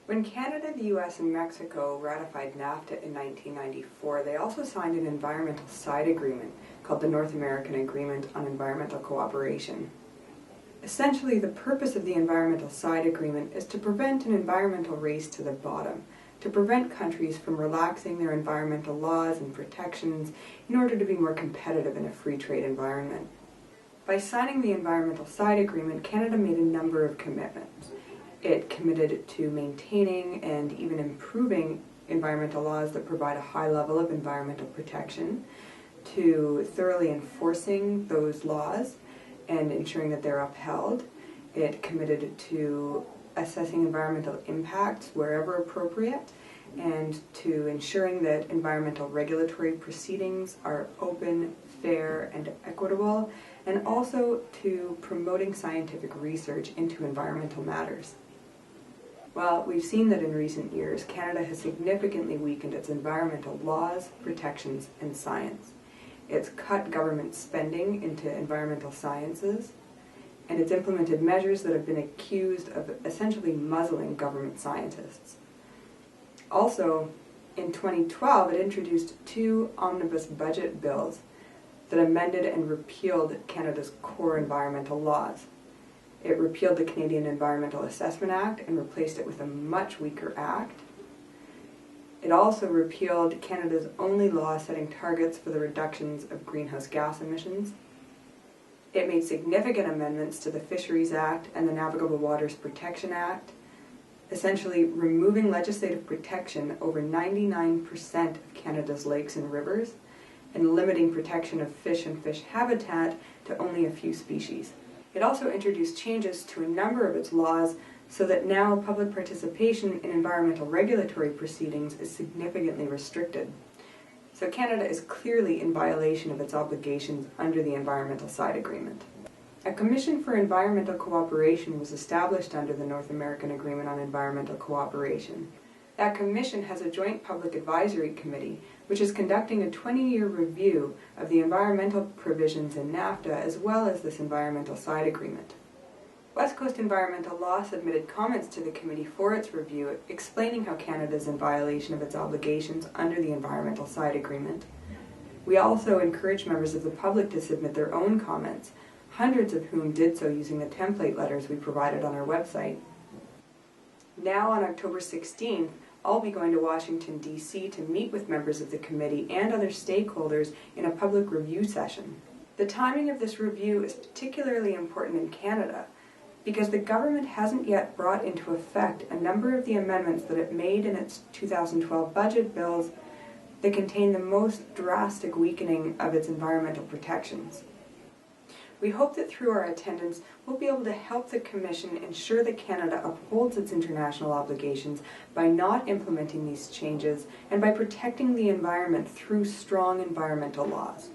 When Canada, the US, and Mexico ratified NAFTA in 1994, they also signed an environmental side agreement called the North American Agreement on Environmental Cooperation. Essentially, the purpose of the environmental side agreement is to prevent an environmental race to the bottom, to prevent countries from relaxing their environmental laws and protections in order to be more competitive in a free trade environment. By signing the environmental side agreement, Canada made a number of commitments. It committed to maintaining and even improving environmental laws that provide a high level of environmental protection, to thoroughly enforcing those laws and ensuring that they're upheld. It committed to assessing environmental impacts wherever appropriate, and to ensuring that environmental regulatory proceedings are open, fair, and equitable, and also to promoting scientific research into environmental matters. Well, we've seen that in recent years, Canada has significantly weakened its environmental laws, protections, and science. It's cut government spending into environmental sciences, and it's implemented measures that have been accused of essentially muzzling government scientists. Also, in 2012, it introduced 2 omnibus budget bills that amended and repealed Canada's core environmental laws. It repealed the Canadian Environmental Assessment Act and replaced it with a much weaker act. It also repealed Canada's only law setting targets for the reductions of greenhouse gas emissions. It made significant amendments to the Fisheries Act and the Navigable Waters Protection Act, essentially removing legislative protection over 99% of Canada's lakes and rivers, and limiting protection of fish and fish habitat to only a few species. It also introduced changes to a number of its laws so that now public participation in environmental regulatory proceedings is significantly restricted. So Canada is clearly in violation of its obligations under the Environmental Side Agreement. A Commission for Environmental Cooperation was established under the North American Agreement on Environmental Cooperation. That commission has a joint public advisory committee which is conducting a 20-year review of the environmental provisions in NAFTA as well as this environmental side agreement. West Coast Environmental Law submitted comments to the committee for its review explaining how Canada is in violation of its obligations under the environmental side agreement. We also encourage members of the public to submit their own comments, hundreds of whom did so using the template letters we provided on our website. Now on October 16th, I'll be going to Washington, D.C. to meet with members of the committee and other stakeholders in a public review session. The timing of this review is particularly important in Canada because the government hasn't yet brought into effect a number of the amendments that it made in its 2012 budget bills that contain the most drastic weakening of its environmental protections. We hope that through our attendance, we'll be able to help the Commission ensure that Canada upholds its international obligations by not implementing these changes and by protecting the environment through strong environmental laws.